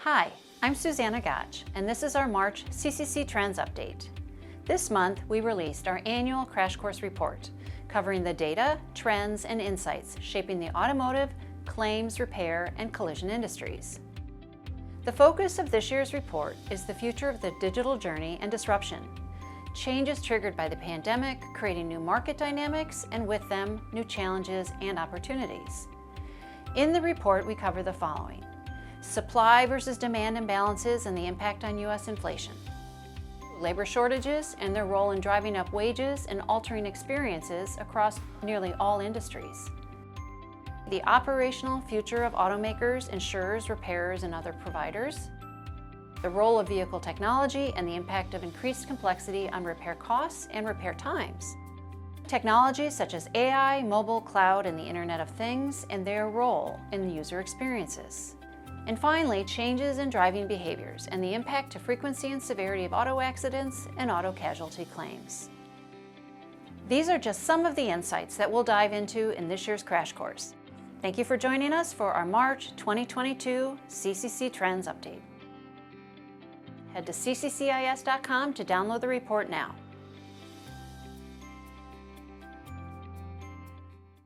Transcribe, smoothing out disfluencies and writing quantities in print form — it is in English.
Hi, I'm Susanna Gotch, and this is our March CCC Trends Update. This month, we released our annual Crash Course Report, covering the data, trends, and insights shaping the automotive, claims, repair, and collision industries. The focus of this year's report is the future of the digital journey and disruption. Changes triggered by the pandemic, creating new market dynamics, and with them, new challenges and opportunities. In the report, we cover the following: supply versus demand imbalances and the impact on U.S. inflation, labor shortages and their role in driving up wages and altering experiences across nearly all industries, the operational future of automakers, insurers, repairers, and other providers, the role of vehicle technology and the impact of increased complexity on repair costs and repair times, technologies such as AI, mobile, cloud, and the Internet of Things, and their role in user experiences. And finally, changes in driving behaviors and the impact to frequency and severity of auto accidents and auto casualty claims. These are just some of the insights that we'll dive into in this year's Crash Course. Thank you for joining us for our March 2022 CCC Trends Update. Head to cccis.com to download the report now.